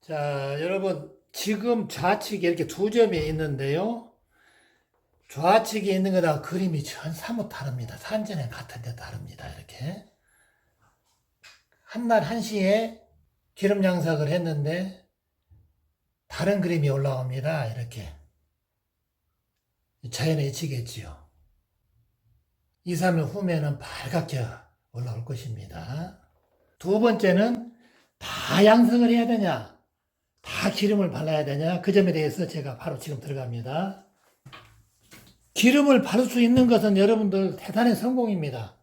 자, 여러분, 지금 좌측에 이렇게 두 점이 있는데요. 좌측에 있는 거다 그림이 전 사뭇 다릅니다. 산전에 같은데 다릅니다. 이렇게. 한날 1시에 기름 양삭을 했는데 다른 그림이 올라옵니다. 이렇게. 자연의 이치겠지요. 2, 3일 후면은 빨갛게 올라올 것입니다. 두 번째는 다 양성을 해야 되냐? 다 기름을 발라야 되냐? 그 점에 대해서 제가 바로 지금 들어갑니다. 기름을 바를 수 있는 것은 여러분들 대단히 성공입니다.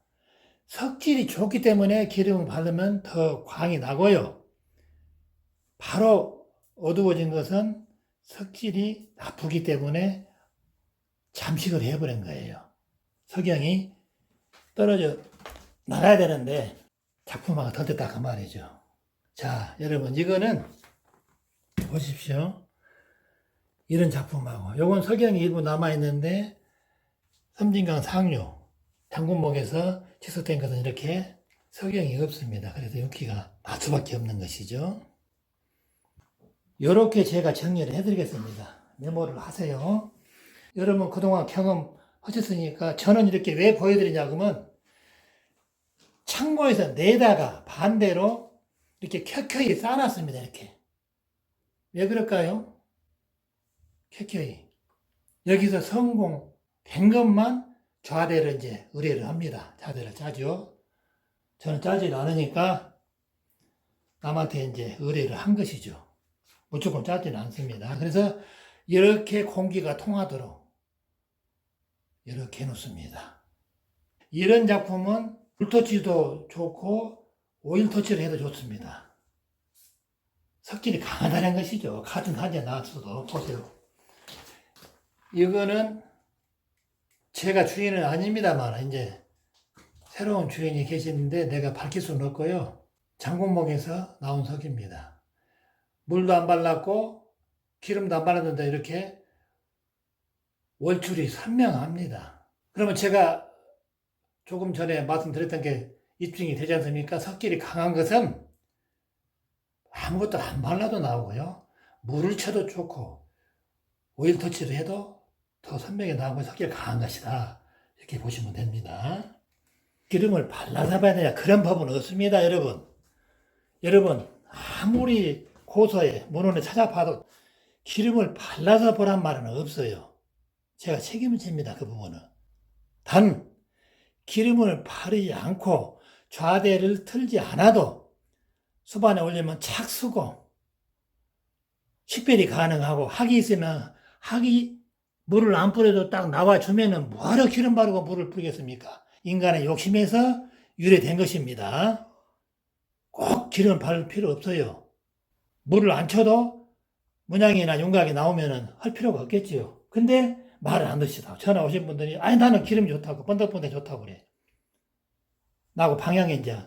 석질이 좋기 때문에 기름을 바르면 더 광이 나고요. 바로 어두워진 것은 석질이 나쁘기 때문에 잠식을 해버린 거예요. 석영이 떨어져 나가야 되는데 작품화가 더 됐다 그 말이죠. 자, 여러분 이거는 보십시오. 이런 작품하고 요건 석영이 일부 남아있는데 섬진강 상류 장군목에서 취소된 것은 이렇게 석영이 없습니다. 그래서 윤기가 날 수밖에 없는 것이죠. 이렇게 제가 정리를 해드리겠습니다. 메모를 하세요. 여러분 그동안 경험하셨으니까 저는 이렇게 왜 보여드리냐 그러면 창고에서 내다가 반대로 이렇게 켜켜이 쌓아놨습니다. 이렇게. 왜 그럴까요? 켜켜이. 여기서 성공된 것만 좌대를 이제 의뢰를 합니다. 좌대를 짜죠. 저는 짜지 않으니까 남한테 이제 의뢰를 한 것이죠. 무조건 짜지는 않습니다. 그래서 이렇게 공기가 통하도록 이렇게 해놓습니다. 이런 작품은 물터치도 좋고 오일 터치를 해도 좋습니다. 석질이 강하다는 것이죠. 같은 사진에 나왔어도 보세요. 이거는 제가 주인은 아닙니다만 이제 새로운 주인이 계시는데 내가 밝힐 수는 없고요. 장군목에서 나온 석입니다. 물도 안 발랐고 기름도 안 발랐는데 이렇게 월출이 선명합니다. 그러면 제가 조금 전에 말씀드렸던 게 입증이 되지 않습니까? 석질이 강한 것은 아무것도 안 발라도 나오고요. 물을 쳐도 좋고 오일 터치를 해도 더 선명히 나오고 석질이 강한 것이다. 이렇게 보시면 됩니다. 기름을 발라서 봐야 되냐? 그런 법은 없습니다, 여러분. 여러분, 아무리 고서에 문헌에 찾아봐도 기름을 발라서 보란 말은 없어요. 제가 책임을 집니다, 그 부분은. 단, 기름을 바르지 않고 좌대를 틀지 않아도 수반에 올리면 착 쓰고 식별이 가능하고 학이 있으면 학이 물을 안 뿌려도 딱 나와주면은 뭐하러 기름 바르고 물을 뿌리겠습니까? 인간의 욕심에서 유래된 것입니다. 꼭 기름 바를 필요 없어요. 물을 안 쳐도 문양이나 윤곽이 나오면은 할 필요가 없겠지요. 근데 말을 안 듣시다. 전화 오신 분들이 아니 나는 기름 좋다고 번덕번덕 좋다고 그래. 나하고 방향이 이제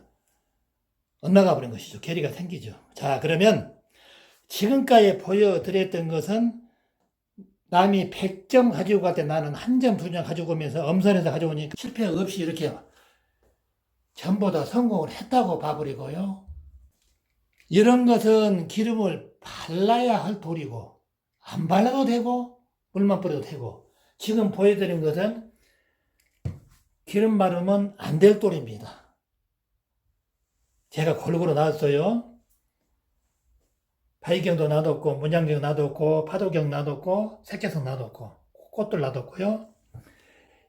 엇나가 버린 것이죠. 괴리가 생기죠. 자, 그러면 지금까지 보여드렸던 것은 남이 100점 가지고 갈 때 나는 1점, 2점 가지고 오면서 엄선해서 가져오니까 실패 없이 이렇게 전부 다 성공을 했다고 봐버리고요. 이런 것은 기름을 발라야 할 돌이고 안 발라도 되고 물만 뿌려도 되고 지금 보여드린 것은 기름 바르면 안 될 돌입니다. 제가 골고루 놔뒀어요. 바위경도 놔뒀고 문양경 놔뒀고 파도경 놔뒀고 색계성 놔뒀고 꽃들 놔뒀고요.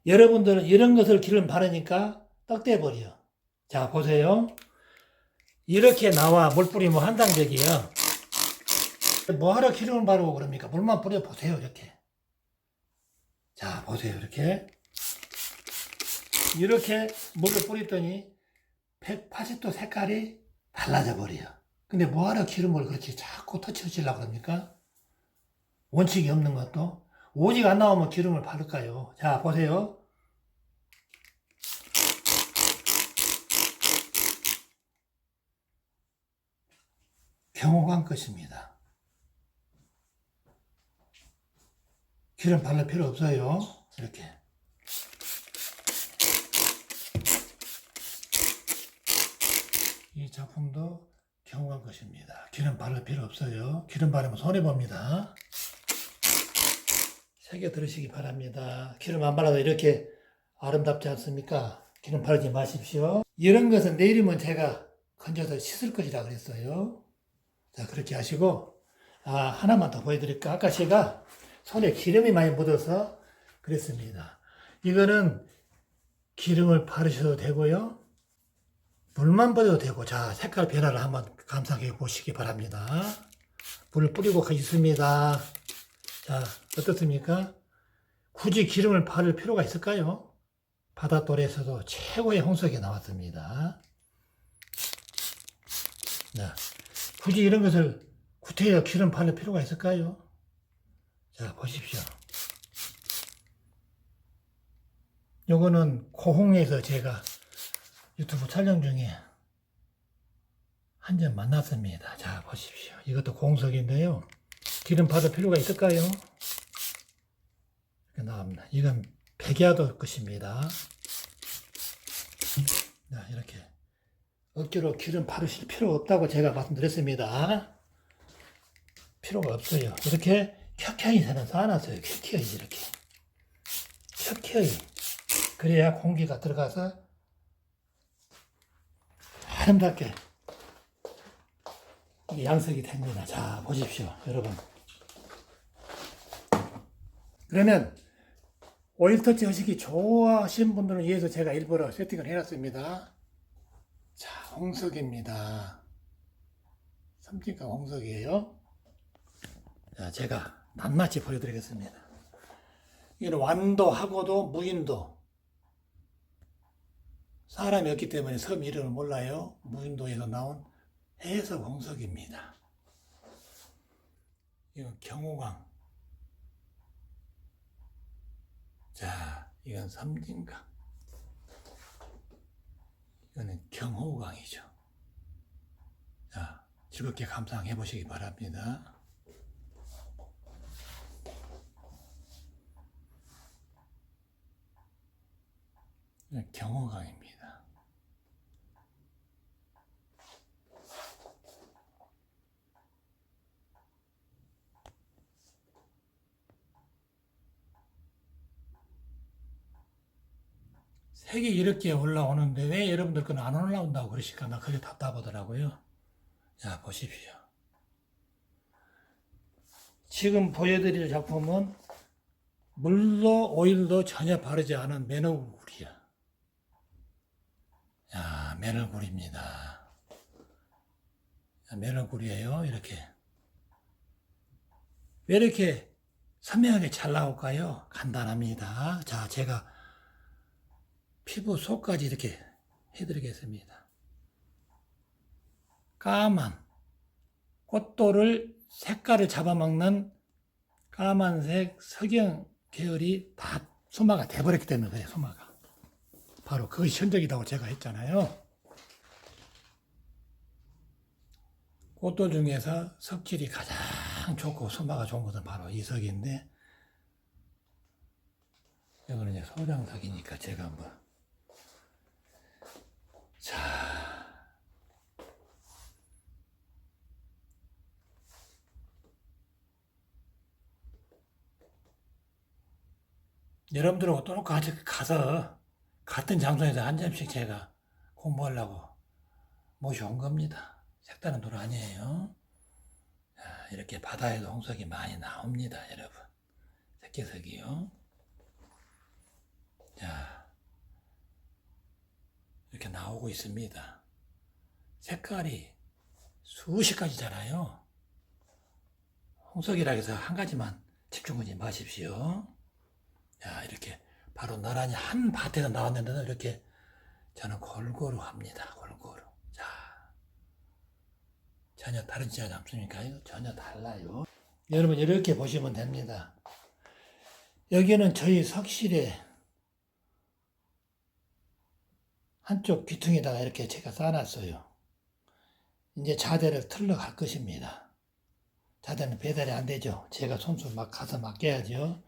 여러분들은 이런 것을 기름 바르니까 떡대버려. 자 보세요. 이렇게 나와 물 뿌리면 한당적이에요. 뭐하러 기름을 바르고 그럽니까? 물만 뿌려 보세요. 이렇게. 자 보세요. 이렇게 물을 뿌렸더니 180도 색깔이 달라져 버려요. 근데 뭐하러 기름을 그렇게 자꾸 터치하시려고 그럽니까? 원칙이 없는 것도. 오직 안 나오면 기름을 바를까요? 자, 보세요. 경호관 것입니다. 기름 바를 필요 없어요. 이렇게. 이 작품도 경호한 것입니다. 기름 바를 필요 없어요. 기름 바르면 손해봅니다. 새겨 들으시기 바랍니다. 기름 안 발라도 이렇게 아름답지 않습니까? 기름 바르지 마십시오. 이런 것은 내일이면 제가 건져서 씻을 것이라 그랬어요. 자, 그렇게 하시고, 하나만 더 보여드릴까? 아까 제가 손에 기름이 많이 묻어서 그랬습니다. 이거는 기름을 바르셔도 되고요. 물만 뿌려도 되고, 자, 색깔 변화를 한번 감상해 보시기 바랍니다. 물을 뿌리고 있습니다. 자, 어떻습니까? 굳이 기름을 바를 필요가 있을까요? 바닷돌에서도 최고의 홍석이 나왔습니다. 자, 굳이 이런 것을 구태여 기름 바를 필요가 있을까요? 자, 보십시오. 요거는 고흥에서 제가 유튜브 촬영 중에 한 점 만났습니다. 자, 보십시오. 이것도 고흥석인데요. 기름 바를 필요가 있을까요? 이렇게 나옵니다. 이건 백야도 것입니다. 자, 이렇게 억지로 기름 바르실 필요 없다고 제가 말씀드렸습니다. 필요가 없어요. 이렇게 켜켜이 저는 쌓아놨어요. 켜켜이 이렇게. 켜켜이. 그래야 공기가 들어가서 아름답게 이게 양석이 됩니다. 자, 보십시오. 여러분. 그러면 오일터치 하시기 좋아하시는 분들을 위해서 제가 일부러 세팅을 해놨습니다. 자, 홍석입니다. 섬진강 홍석이에요. 자, 제가 낱낱이 보여드리겠습니다. 이건 완도하고도 무인도. 사람이 없기 때문에 섬 이름을 몰라요. 무인도에서 나온 해석 홍석입니다. 이건 경호강. 자, 이건 섬진강. 이거는 경호강이죠. 자, 즐겁게 감상해 보시기 바랍니다. 경호강입니다. 색이 이렇게 올라오는데 왜 여러분들 건 안 올라온다고 그러실까? 나 그게 답답하더라고요. 자, 보십시오. 지금 보여드릴 작품은 물도 오일도 전혀 바르지 않은 매너굴이야. 야, 매너굴입니다. 매너굴이에요. 이렇게. 왜 이렇게 선명하게 잘 나올까요? 간단합니다. 자, 제가 피부 속까지 이렇게 해드리겠습니다. 까만 꽃돌을 색깔을 잡아먹는 까만색 석영 계열이 다 소마가 돼버렸기 때문에 그래요. 소마가 바로 그것이 현적이라고 제가 했잖아요. 꽃돌 중에서 석질이 가장 좋고 소마가 좋은 것은 바로 이 석인데, 이거는 이제 소량석이니까 제가 한번, 자, 여러분들하고 똑같이 가서 같은 장소에서 한 점씩 제가 공부하려고 모셔온 겁니다. 색다른 돌 아니에요. 자, 이렇게 바다에도 홍석이 많이 나옵니다, 여러분. 새끼석이요. 자, 이렇게 나오고 있습니다. 색깔이 수십 가지잖아요. 홍석이라 해서 한 가지만 집중하지 마십시오. 자, 이렇게 바로 나란히 한 밭에서 나왔는데도 이렇게 저는 골고루 합니다. 골고루. 자, 전혀 다르지 않습니까? 전혀 달라요. 여러분 이렇게 보시면 됩니다. 여기는 저희 석실에 한쪽 귀퉁이다가 이렇게 제가 쌓아놨어요. 이제 자재를 틀러 갈 것입니다. 자재는 배달이 안 되죠. 제가 손수 막 가서 맡겨야죠.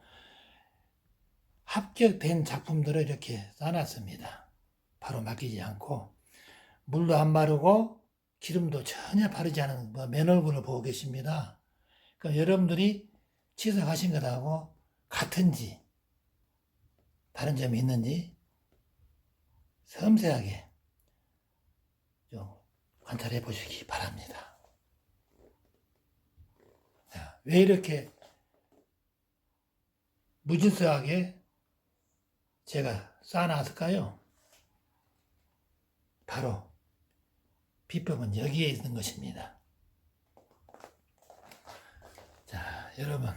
합격된 작품들을 이렇게 쌓아놨습니다. 바로 맡기지 않고 물도 안 마르고 기름도 전혀 바르지 않은 맨 얼굴을 보고 계십니다. 그러니까 여러분들이 지석하신 것하고 같은지 다른 점이 있는지 섬세하게 좀 관찰해 보시기 바랍니다. 자, 왜 이렇게 무질서하게 제가 쌓아놨을까요? 바로 비법은 여기에 있는 것입니다. 자, 여러분,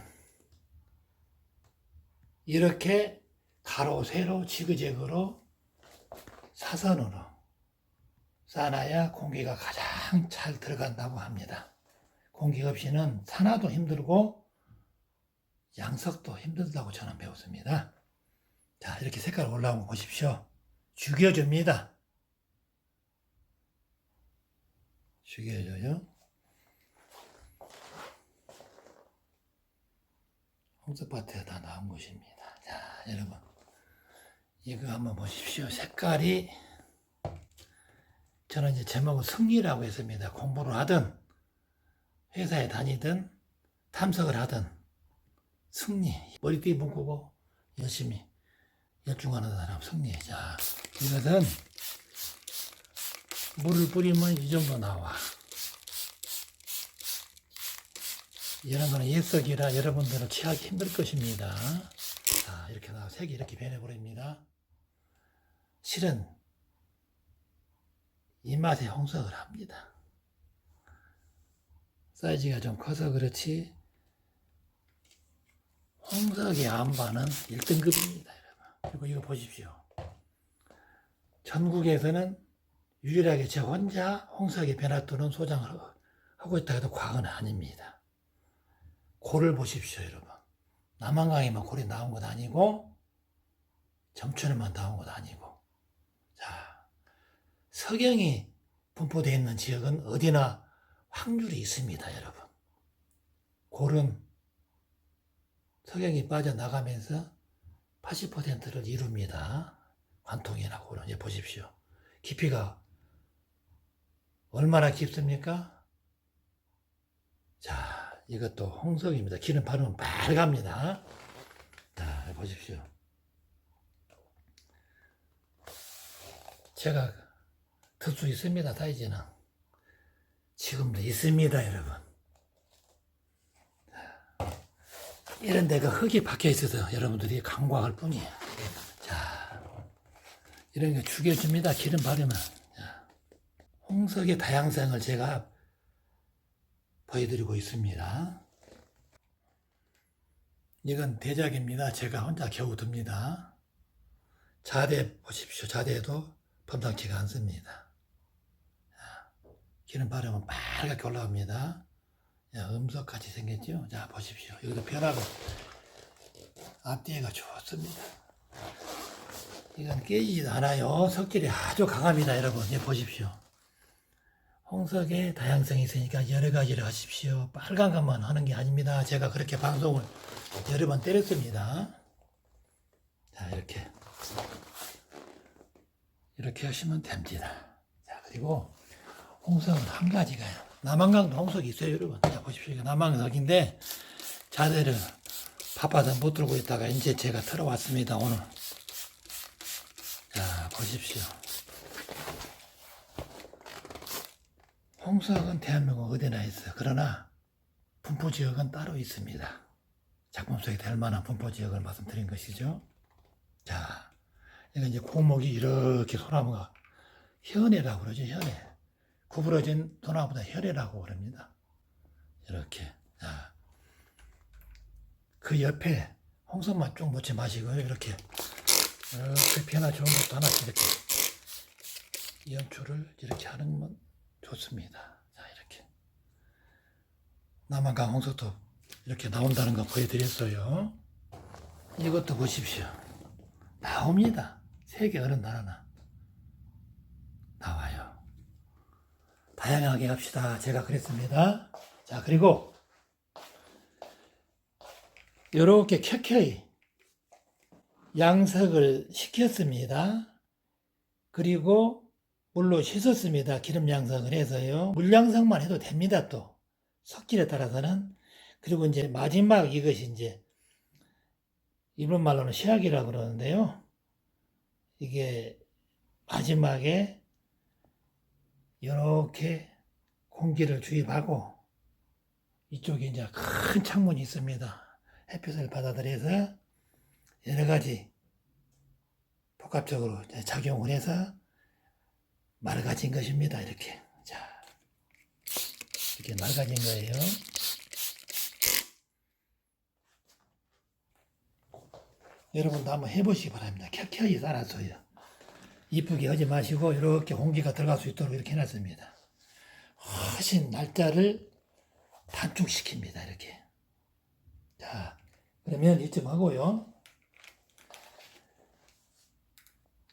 이렇게 가로, 세로, 지그재그로 사선으로 쌓아야 공기가 가장 잘 들어간다고 합니다. 공기 없이는 산화도 힘들고 양석도 힘들다고 저는 배웠습니다. 자, 이렇게 색깔 올라온 거 보십시오. 죽여줍니다. 죽여줘요. 홍석밭에 다 나온 것입니다. 자, 여러분, 이거 한번 보십시오. 색깔이, 저는 이제 제목은 승리라고 했습니다. 공부를 하든 회사에 다니든 탐색을 하든 승리. 머리띠 묶고 열심히 열중하는 사람 승리. 자, 이것은 물을 뿌리면 이 정도 나와. 이런 거는 예석이라 여러분들은 취하기 힘들 것입니다. 자, 이렇게 나와 색이 이렇게 변해버립니다. 실은 이 맛에 홍석을 합니다. 사이즈가 좀 커서 그렇지 홍석의 안반은 1등급입니다. 여러분. 그리고 이거 보십시오. 전국에서는 유일하게 저 혼자 홍석의 변화도는 소장을 하고 있다 해도 과언은 아닙니다. 골을 보십시오, 여러분. 남한강에만 골이 나온 것 아니고 정천에만 나온 것 아니고. 자, 석영이 분포되어 있는 지역은 어디나 확률이 있습니다, 여러분. 골은 석영이 빠져나가면서 80%를 이룹니다. 관통이나 골은. 이제 보십시오. 깊이가 얼마나 깊습니까? 자, 이것도 홍석입니다. 기름 바르면 빨갑니다. 자, 보십시오. 제가 특수 있습니다, 사이즈는. 지금도 있습니다, 여러분. 이런 데가 흙이 박혀 있어서 여러분들이 감각할 뿐이에요. 자, 이런 게 죽여줍니다. 기름 바르면. 자, 홍석의 다양성을 제가 보여드리고 있습니다. 이건 대작입니다. 제가 혼자 겨우 듭니다. 자대 보십시오. 자대도 범상치가 않습니다. 자, 기름 바르면 빨갛게 올라옵니다. 자, 음석같이 생겼죠? 자, 보십시오. 여기도 변화가, 앞뒤가 좋습니다. 이건 깨지지도 않아요. 석질이 아주 강합니다, 여러분. 예, 보십시오. 홍석의 다양성이 있으니까 여러 가지를 하십시오. 빨간 것만 하는 게 아닙니다. 제가 그렇게 방송을 여러 번 때렸습니다. 자, 이렇게 하시면 됩니다. 자, 그리고 홍석은 한 가지가요. 남한강도 홍석이 있어요, 여러분. 자, 보십시오. 이거 남한석인데 자대를 바빠서 못 들고 있다가 이제 제가 들어왔습니다, 오늘. 자, 보십시오. 홍석은 대한민국 어디나 있어. 그러나 분포지역은 따로 있습니다. 작품 속에 될 만한 분포지역을 말씀드린 것이죠. 자, 이거 이제 고목이 이렇게 소나무가 현해라고 그러죠, 현해. 구부러진 소나무보다 현해라고 그럽니다. 이렇게. 자, 그 옆에 홍석만 쭉 묻지 마시고요. 이렇게 변화 좋은 것도 하나씩 이렇게 연출을 이렇게 하는 건 좋습니다. 자, 이렇게. 남한강 홍석도 이렇게 나온다는 거 보여드렸어요. 이것도 보십시오. 나옵니다. 세계 어느 나라나 나와요. 다양하게 합시다. 제가 그랬습니다. 자, 그리고 이렇게 켜켜이 양석을 시켰습니다. 그리고 물로 씻었습니다. 기름 양성을 해서요. 물 양성만 해도 됩니다. 또 석질에 따라서는. 그리고 이제 마지막 이것이 이제 일본 말로는 시약이라고 그러는데요. 이게 마지막에 이렇게 공기를 주입하고 이쪽에 이제 큰 창문이 있습니다. 햇빛을 받아들여서 여러 가지 복합적으로 작용을 해서 맑아진 것입니다. 이렇게. 자, 이렇게 맑아진 거예요. 여러분도 한번 해보시기 바랍니다. 켜켜이 따라서요. 이쁘게 하지 마시고 이렇게 공기가 들어갈 수 있도록 이렇게 해놨습니다. 훨씬 날짜를 단축시킵니다. 이렇게. 자, 그러면 이쯤 하고요.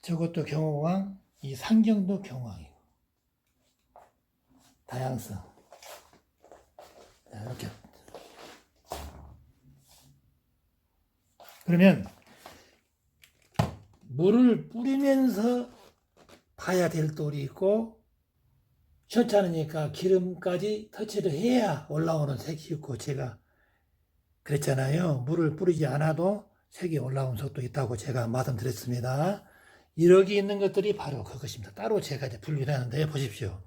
저것도 경호왕, 이 상경도 경호왕이고. 다양성. 자, 이렇게. 그러면 물을 뿌리면서 봐야 될 돌이 있고, 시원치 않으니까 기름까지 터치를 해야 올라오는 색이 있고, 제가 그랬잖아요. 물을 뿌리지 않아도 색이 올라오는 속도 있다고 제가 말씀드렸습니다. 이렇게 있는 것들이 바로 그것입니다. 따로 제가 이제 분류를 하는데 보십시오.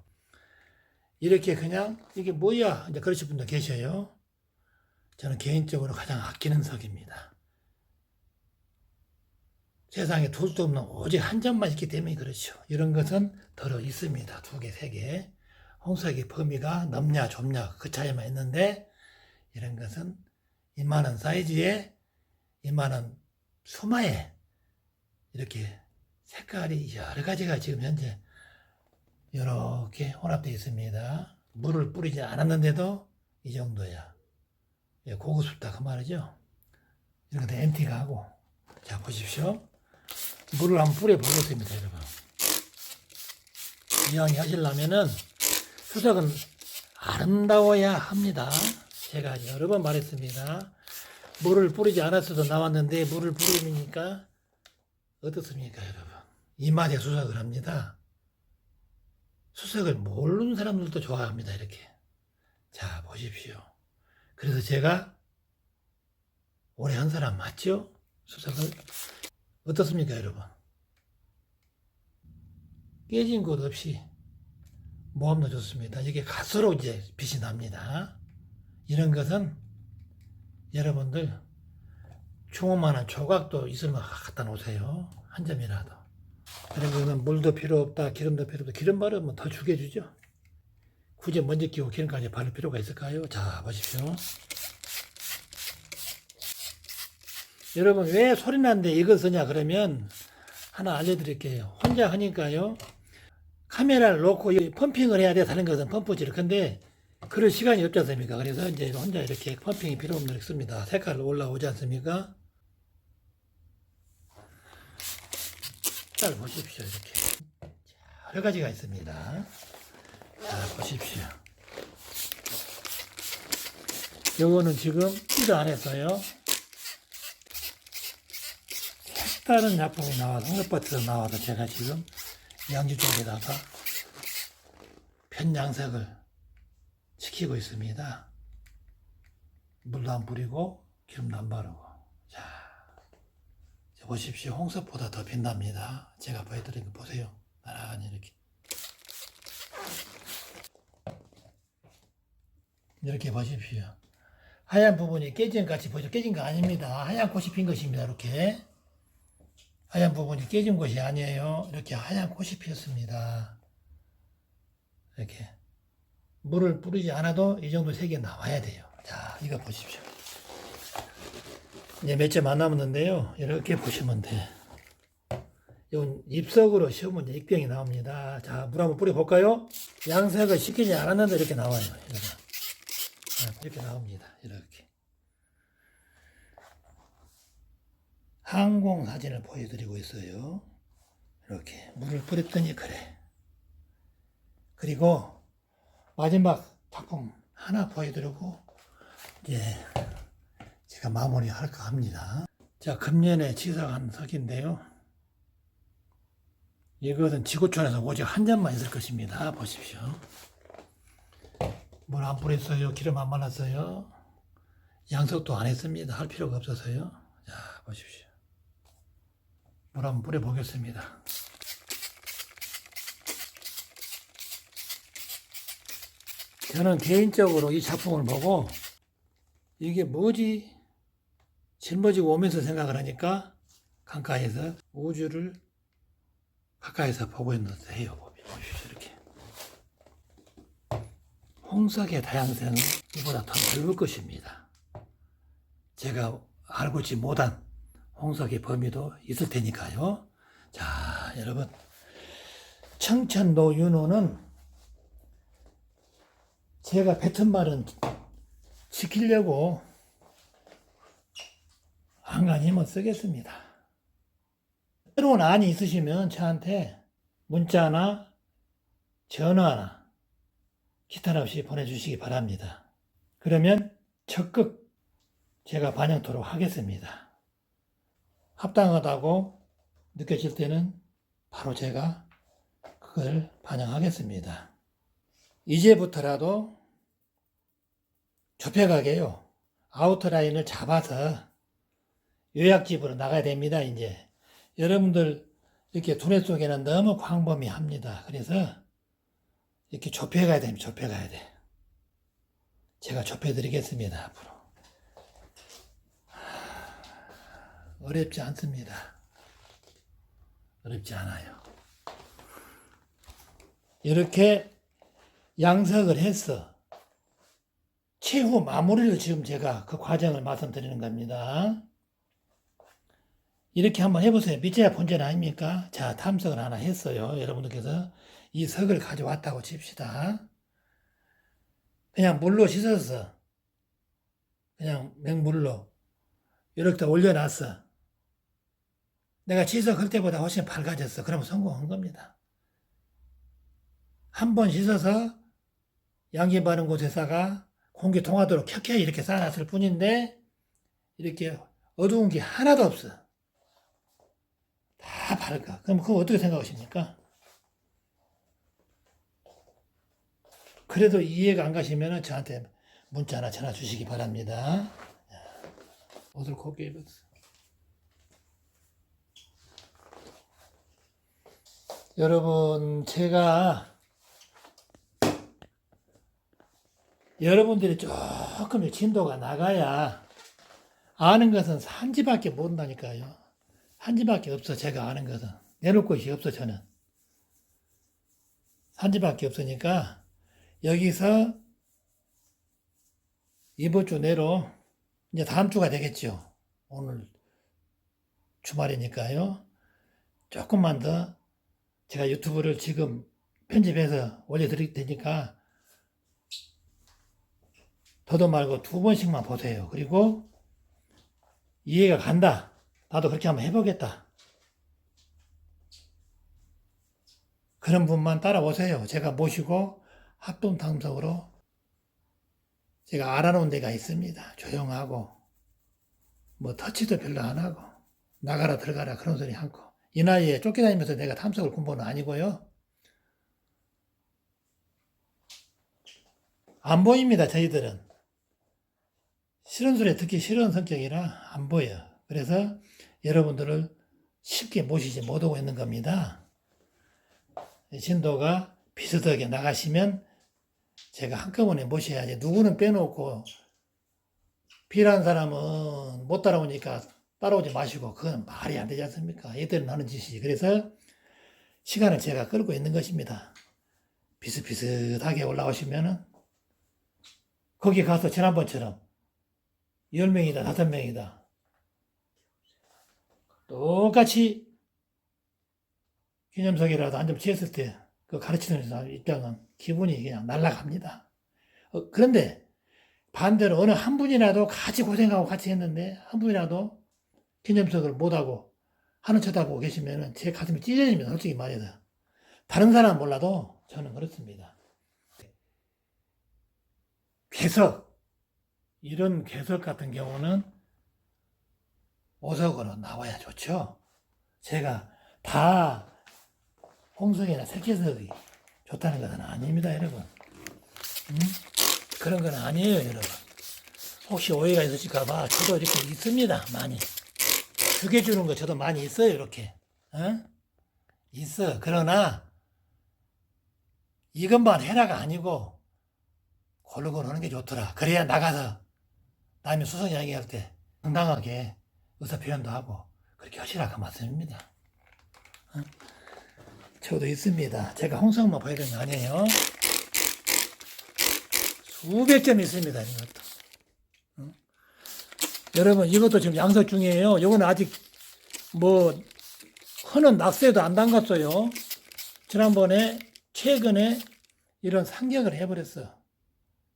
이렇게 그냥 이게 뭐야? 이제 그러실 분도 계셔요. 저는 개인적으로 가장 아끼는 석입니다. 세상에 둘 수 없는 오직 한 점만 있기 때문에 그렇죠. 이런 것은 들어 있습니다. 2개, 3개. 홍석의 범위가 넓냐 좁냐 그 차이만 있는데 이런 것은 이만한 사이즈에 이만한 수마에 이렇게 색깔이 여러 가지가 지금 현재 이렇게 혼합되어 있습니다. 물을 뿌리지 않았는데도 이 정도야. 고급스럽다 그 말이죠. 이렇게 MT가 하고. 자, 보십시오. 물을 한번 뿌려 보겠습니다, 여러분. 이왕에 하시려면은 수석은 아름다워야 합니다. 제가 여러 번 말했습니다. 물을 뿌리지 않았어도 나왔는데 물을 뿌리니까 어떻습니까, 여러분? 이 맛에 수석을 합니다. 수석을 모르는 사람들도 좋아합니다, 이렇게. 자, 보십시오. 그래서 제가 오래 한 사람 맞죠? 수석을. 어떻습니까, 여러분? 깨진 곳 없이 모함도 좋습니다. 이게 갈수록 이제 빛이 납니다. 이런 것은 여러분들 충원만한 조각도 있으면 갖다 놓으세요. 한 점이라도. 그런 거는 물도 필요 없다, 기름도 필요 없다. 기름 바르면 더 죽여주죠. 굳이 먼지 끼고 기름까지 바를 필요가 있을까요? 자, 보십시오. 여러분 왜 소리 나는데 이거 쓰냐 그러면 하나 알려드릴게요. 혼자 하니까요. 카메라를 놓고 펌핑을 해야 돼. 다른 것은 펌프질. 근데 그럴 시간이 없지 않습니까? 그래서 이제 혼자 이렇게 펌핑이 필요 없는 걸 씁니다. 색깔 올라오지 않습니까? 잘 보십시오. 이렇게 여러 가지가 있습니다. 자, 보십시오. 요거는 지금 찌도 안 했어요. 색다른 약품이 나와서 홍역밭에서 나와서 제가 지금 양지 쪽에다가 편양색을 시키고 있습니다. 물도 안 뿌리고 기름도 안 바르고. 자, 보십시오. 홍석보다 더 빛납니다. 제가 보여드린 거 보세요. 나란히 이렇게. 이렇게 보십시오. 하얀 부분이 깨진 것 같이 보이죠? 깨진 거 아닙니다. 하얀 꽃이 핀 것입니다. 이렇게. 하얀 부분이 깨진 것이 아니에요. 이렇게 하얀 꽃이 피었습니다. 이렇게. 물을 뿌리지 않아도 이 정도 색이 나와야 돼요. 자, 이거 보십시오. 이제 몇 점 안 남았는데요. 이렇게 보시면 돼. 이건 잎석으로 씌우면 이제 익병이 나옵니다. 자, 물 한번 뿌려볼까요? 양색을 시키지 않았는데 이렇게 나와요. 이렇게 나옵니다. 이렇게. 항공 사진을 보여드리고 있어요. 이렇게. 물을 뿌렸더니 그래. 그리고 마지막 작품 하나 보여드리고 이제 제가 마무리 할까 합니다. 자, 금년에 지사한 석인데요. 이것은 지구촌에서 오직 한 잔만 있을 것입니다. 보십시오. 물 안 뿌렸어요. 기름 안 말랐어요. 양석도 안 했습니다. 할 필요가 없어서요. 자, 보십시오. 물 한번 뿌려보겠습니다. 저는 개인적으로 이 작품을 보고 이게 뭐지? 짊어지고 오면서 생각을 하니까 강가에서 우주를 가까이서 보고 있는 듯 해요. 보십시오. 이렇게. 홍석의 다양성은 이보다 더 넓을 것입니다. 제가 알고 있지 못한 홍석의 범위도 있을 테니까요. 자, 여러분. 청천도 윤호는 제가 뱉은 말은 지키려고 안간히 못 쓰겠습니다. 새로운 안이 있으시면 저한테 문자나 전화나 기탄 없이 보내주시기 바랍니다. 그러면 적극 제가 반영토록 하겠습니다. 합당하다고 느껴질 때는 바로 제가 그걸 반영하겠습니다. 이제부터라도 좁혀가게요. 아우트라인을 잡아서 요약집으로 나가야 됩니다. 이제 여러분들 이렇게 두뇌 속에는 너무 광범위합니다. 그래서 이렇게 좁혀가야 됩니다. 좁혀가야 돼. 제가 좁혀드리겠습니다. 앞으로. 어렵지 않습니다. 어렵지 않아요. 이렇게 양석을 해서 최후 마무리를 지금 제가 그 과정을 말씀드리는 겁니다. 이렇게 한번 해보세요. 밑에야 본전 아닙니까? 자, 탐석을 하나 했어요. 여러분들께서 이 석을 가져왔다고 칩시다. 그냥 물로 씻어서 그냥 맹물로 이렇게 올려놨어. 내가 지석할 때보다 훨씬 밝아졌어. 그러면 성공한 겁니다. 한 번 씻어서 양기 바른 곳에다가 공기 통하도록 켜켜이 이렇게 쌓아놨을 뿐인데 이렇게 어두운 게 하나도 없어. 다 밝아. 그럼 그거 어떻게 생각하십니까? 그래도 이해가 안 가시면 저한테 문자나 전화 주시기 바랍니다. 옷을 곱게 입었어. 여러분, 제가 여러분들이 조금 진도가 나가야 아는 것은 한지밖에 모른다니까요. 한지밖에 없어. 제가 아는 것은 내놓을 곳이 없어. 저는 한지밖에 없으니까 여기서 이번 주 내로 이제 다음 주가 되겠죠. 오늘 주말이니까요. 조금만 더 제가 유튜브를 지금 편집해서 올려드릴 테니까 더도 말고 2번씩만 보세요. 그리고 이해가 간다. 나도 그렇게 한번 해보겠다. 그런 분만 따라오세요. 제가 모시고 합동 탐석으로 제가 알아놓은 데가 있습니다. 조용하고 뭐 터치도 별로 안 하고 나가라 들어가라 그런 소리 않고 이 나이에 쫓겨다니면서 내가 탐석을 공부는 아니고요. 안 보입니다. 저희들은. 싫은 소리 듣기 싫은 성격이라 안 보여요. 그래서 여러분들을 쉽게 모시지 못하고 있는 겁니다. 진도가 비슷하게 나가시면 제가 한꺼번에 모셔야지. 누구는 빼놓고 필요한 사람은 못 따라오니까 따라오지 마시고 그건 말이 안 되지 않습니까? 얘들은 하는 짓이지. 그래서 시간을 제가 끌고 있는 것입니다. 비슷비슷하게 올라오시면은 거기 가서 지난번처럼 10명이다, 5명이다. 똑같이 기념석이라도 한 점 취했을 때 그 가르치는 입장은 기분이 그냥 날아갑니다. 그런데 반대로 어느 한 분이라도 같이 고생하고 같이 했는데 한 분이라도 기념석을 못하고 하는 쳐다보고 계시면 제 가슴이 찢어집니다. 솔직히 말해서. 다른 사람은 몰라도 저는 그렇습니다. 괴석, 이런 괴석 같은 경우는 5석으로 나와야 좋죠. 제가 다 홍성이나 색개석이 좋다는 것은 아닙니다, 여러분. 그런 건 아니에요, 여러분. 혹시 오해가 있으실까봐 저도 이렇게 있습니다, 많이. 죽여주는 거 저도 많이 있어요, 이렇게. 있어. 그러나 이것만 해라가 아니고 골고루 하는 게 좋더라. 그래야 나가서 남이 수성 이야기할 때 당당하게 의사 표현도 하고 그렇게 하시라고 말씀입니다. 저도 있습니다. 제가 홍성만 봐야 되는 거 아니에요. 수백 점 있습니다. 이것도. 여러분 이것도 지금 양석 중이에요. 이거는 아직 뭐 흔한 낙서에도 안 담갔어요. 지난번에 최근에 이런 상격을 해버렸어.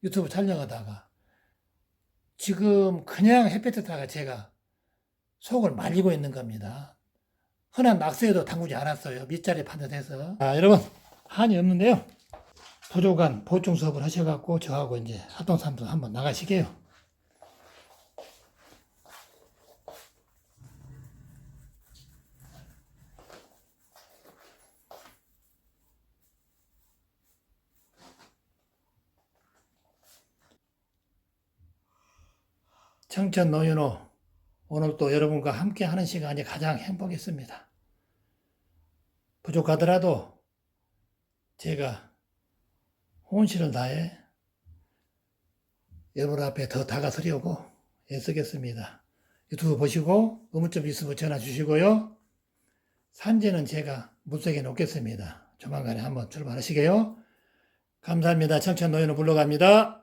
유튜브 촬영하다가. 지금 그냥 햇볕에다가 제가 속을 말리고 있는 겁니다. 흔한 낙서에도 담그지 않았어요. 밑자리 판단해서. 여러분 한이 없는데요. 도조관 보충 수업을 하셔갖고 저하고 이제 합동산도 한번 나가시게요. 청천 노윤호 오늘 또 여러분과 함께 하는 시간이 가장 행복했습니다. 부족하더라도 제가 혼신을 다해 여러분 앞에 더 다가서려고 애쓰겠습니다. 유튜브 보시고 의문점 있으면 전화 주시고요. 산지는 제가 물색해 놓겠습니다. 조만간에 한번 출발하시게요. 감사합니다. 청천 노윤호 불러갑니다.